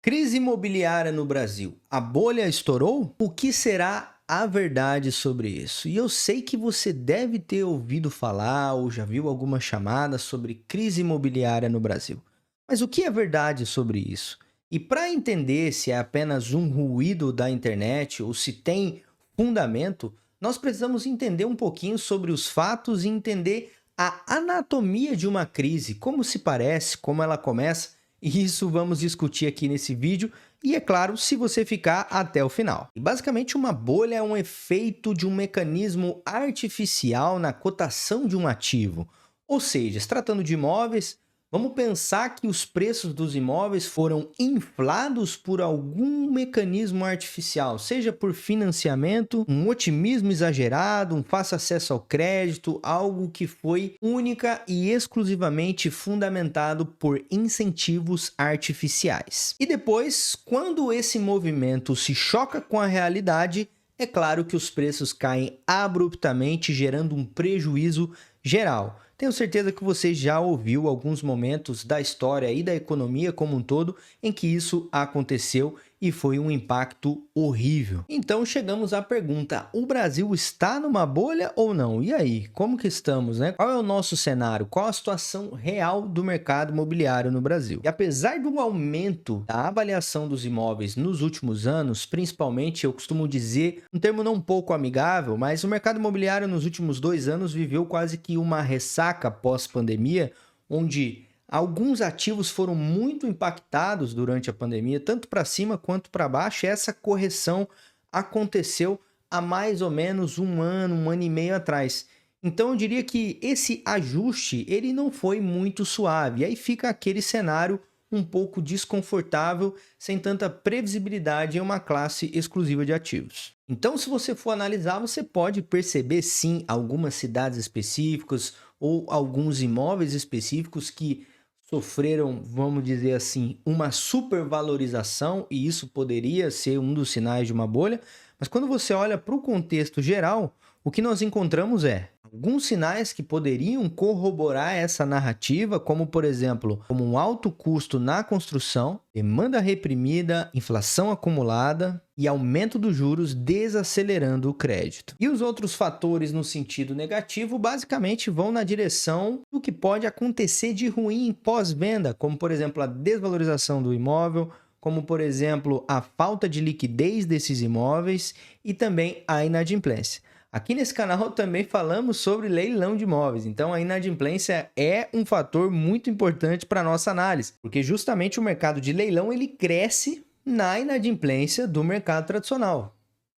Crise imobiliária no Brasil. A bolha estourou? O que será a verdade sobre isso? E eu sei que você deve ter ouvido falar ou já viu alguma chamada sobre crise imobiliária no Brasil. Mas o que é verdade sobre isso? E para entender se é apenas um ruído da internet ou se tem fundamento, nós precisamos entender um pouquinho sobre os fatos e entender a anatomia de uma crise, como se parece, como ela começa, e isso vamos discutir aqui nesse vídeo e, é claro, se você ficar até o final. E basicamente uma bolha é um efeito de um mecanismo artificial na cotação de um ativo. Ou seja, se tratando de imóveis, vamos pensar que os preços dos imóveis foram inflados por algum mecanismo artificial, seja por financiamento, um otimismo exagerado, um fácil acesso ao crédito, algo que foi única e exclusivamente fundamentado por incentivos artificiais. E depois, quando esse movimento se choca com a realidade, é claro que os preços caem abruptamente, gerando um prejuízo geral. Tenho certeza que você já ouviu alguns momentos da história e da economia como um todo em que isso aconteceu e foi um impacto horrível. Então chegamos à pergunta: o Brasil está numa bolha ou não? E aí, como que estamos, né? Qual é o nosso cenário? Qual a situação real do mercado imobiliário no Brasil? E apesar do aumento da avaliação dos imóveis nos últimos anos, principalmente, eu costumo dizer, um termo não um pouco amigável, mas o mercado imobiliário nos últimos 2 anos viveu quase que uma ressaca pós-pandemia, onde alguns ativos foram muito impactados durante a pandemia, tanto para cima quanto para baixo, e essa correção aconteceu há mais ou menos um ano e meio atrás. Então eu diria que esse ajuste ele não foi muito suave, e aí fica aquele cenário um pouco desconfortável, sem tanta previsibilidade em uma classe exclusiva de ativos. Então, se você for analisar, você pode perceber sim algumas cidades específicas ou alguns imóveis específicos que sofreram, vamos dizer assim, uma supervalorização, e isso poderia ser um dos sinais de uma bolha, mas quando você olha para o contexto geral, o que nós encontramos é alguns sinais que poderiam corroborar essa narrativa, como por exemplo, como um alto custo na construção, demanda reprimida, inflação acumulada e aumento dos juros desacelerando o crédito. E os outros fatores no sentido negativo basicamente vão na direção do que pode acontecer de ruim em pós-venda, como por exemplo a desvalorização do imóvel, como por exemplo a falta de liquidez desses imóveis e também a inadimplência. Aqui nesse canal também falamos sobre leilão de imóveis, então a inadimplência é um fator muito importante para a nossa análise, porque justamente o mercado de leilão ele cresce na inadimplência do mercado tradicional.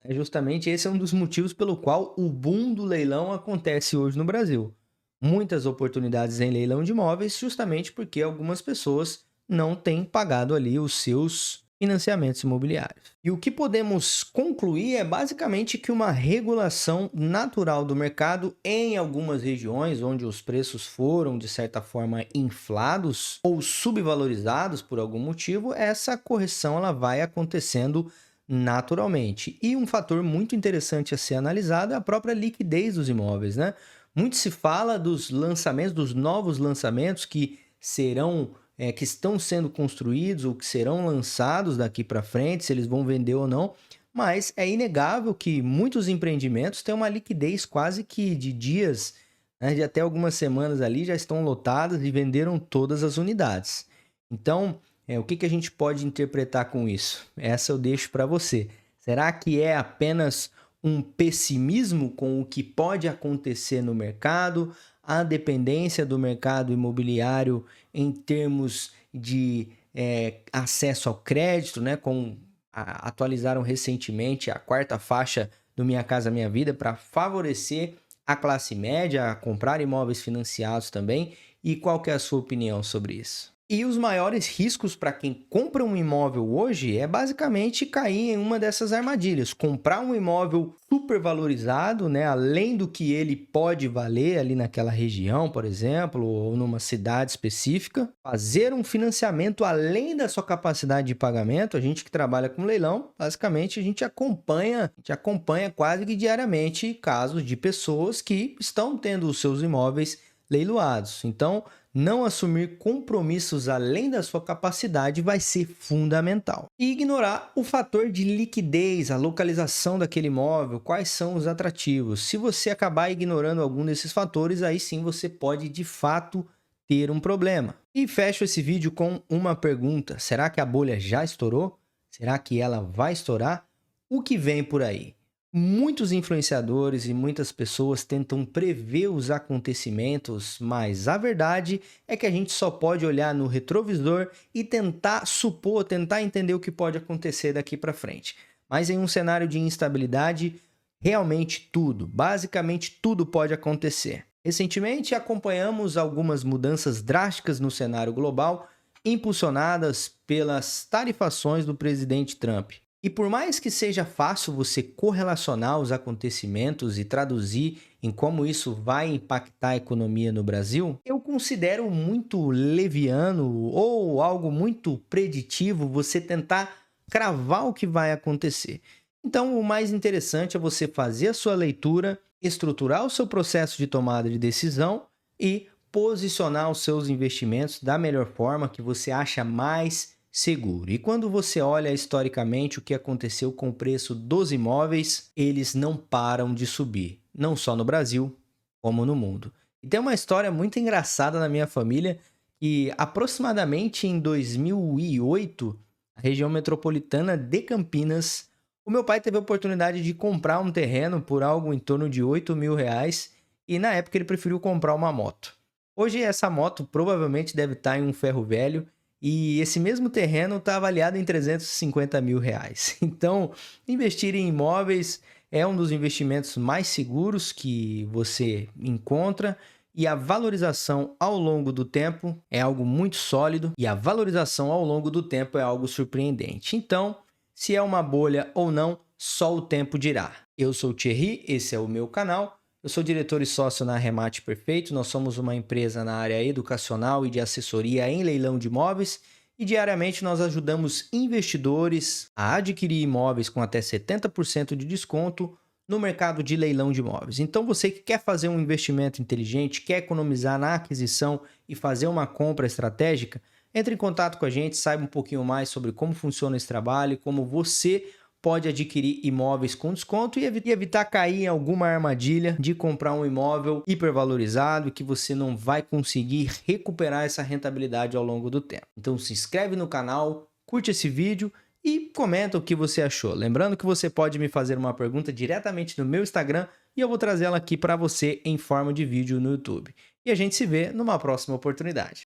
Justamente esse é um dos motivos pelo qual o boom do leilão acontece hoje no Brasil. Muitas oportunidades em leilão de imóveis, justamente porque algumas pessoas não têm pagado ali os seus financiamentos imobiliários. E o que podemos concluir é basicamente que uma regulação natural do mercado em algumas regiões onde os preços foram de certa forma inflados ou subvalorizados por algum motivo, essa correção ela vai acontecendo naturalmente. E um fator muito interessante a ser analisado é a própria liquidez dos imóveis, né? Muito se fala dos lançamentos, dos novos lançamentos que serão que estão sendo construídos ou que serão lançados daqui para frente, se eles vão vender ou não, mas é inegável que muitos empreendimentos têm uma liquidez quase que de dias, né, de até algumas semanas ali, já estão lotadas e venderam todas as unidades. Então, o que a gente pode interpretar com isso? Essa eu deixo para você. Será que é apenas um pessimismo com o que pode acontecer no mercado, a dependência do mercado imobiliário em termos de acesso ao crédito, né? Atualizaram recentemente a quarta faixa do Minha Casa Minha Vida para favorecer a classe média a comprar imóveis financiados também. E qual que é a sua opinião sobre isso? E os maiores riscos para quem compra um imóvel hoje é basicamente cair em uma dessas armadilhas. Comprar um imóvel supervalorizado, né, além do que ele pode valer ali naquela região, por exemplo, ou numa cidade específica. Fazer um financiamento além da sua capacidade de pagamento. A gente que trabalha com leilão, basicamente a gente acompanha quase que diariamente casos de pessoas que estão tendo os seus imóveis leiloados. Então, não assumir compromissos além da sua capacidade vai ser fundamental. E ignorar o fator de liquidez, a localização daquele imóvel, quais são os atrativos. Se você acabar ignorando algum desses fatores, aí sim você pode de fato ter um problema. E fecho esse vídeo com uma pergunta: será que a bolha já estourou? Será que ela vai estourar? O que vem por aí? Muitos influenciadores e muitas pessoas tentam prever os acontecimentos, mas a verdade é que a gente só pode olhar no retrovisor e tentar supor, tentar entender o que pode acontecer daqui para frente. Mas em um cenário de instabilidade, realmente tudo, basicamente tudo pode acontecer. Recentemente acompanhamos algumas mudanças drásticas no cenário global, impulsionadas pelas tarifações do presidente Trump. E por mais que seja fácil você correlacionar os acontecimentos e traduzir em como isso vai impactar a economia no Brasil, eu considero muito leviano ou algo muito preditivo você tentar cravar o que vai acontecer. Então, o mais interessante é você fazer a sua leitura, estruturar o seu processo de tomada de decisão e posicionar os seus investimentos da melhor forma que você acha mais seguro. E quando você olha historicamente o que aconteceu com o preço dos imóveis, eles não param de subir, não só no Brasil, como no mundo. E tem uma história muito engraçada na minha família que aproximadamente em 2008, a região metropolitana de Campinas, o meu pai teve a oportunidade de comprar um terreno por algo em torno de R$ 8.000 e na época ele preferiu comprar uma moto. Hoje essa moto provavelmente deve estar em um ferro velho e esse mesmo terreno está avaliado em R$ 350.000. Então, investir em imóveis é um dos investimentos mais seguros que você encontra e a valorização ao longo do tempo é algo muito sólido e a valorização ao longo do tempo é algo surpreendente. Então, se é uma bolha ou não, só o tempo dirá. Eu sou o Thierry, esse é o meu canal. Eu sou diretor e sócio na Remate Perfeito. Nós somos uma empresa na área educacional e de assessoria em leilão de imóveis e diariamente nós ajudamos investidores a adquirir imóveis com até 70% de desconto no mercado de leilão de imóveis. Então você que quer fazer um investimento inteligente, quer economizar na aquisição e fazer uma compra estratégica, entre em contato com a gente, saiba um pouquinho mais sobre como funciona esse trabalho, como você pode adquirir imóveis com desconto e evitar cair em alguma armadilha de comprar um imóvel hipervalorizado e que você não vai conseguir recuperar essa rentabilidade ao longo do tempo. Então se inscreve no canal, curte esse vídeo e comenta o que você achou. Lembrando que você pode me fazer uma pergunta diretamente no meu Instagram e eu vou trazer ela aqui para você em forma de vídeo no YouTube. E a gente se vê numa próxima oportunidade.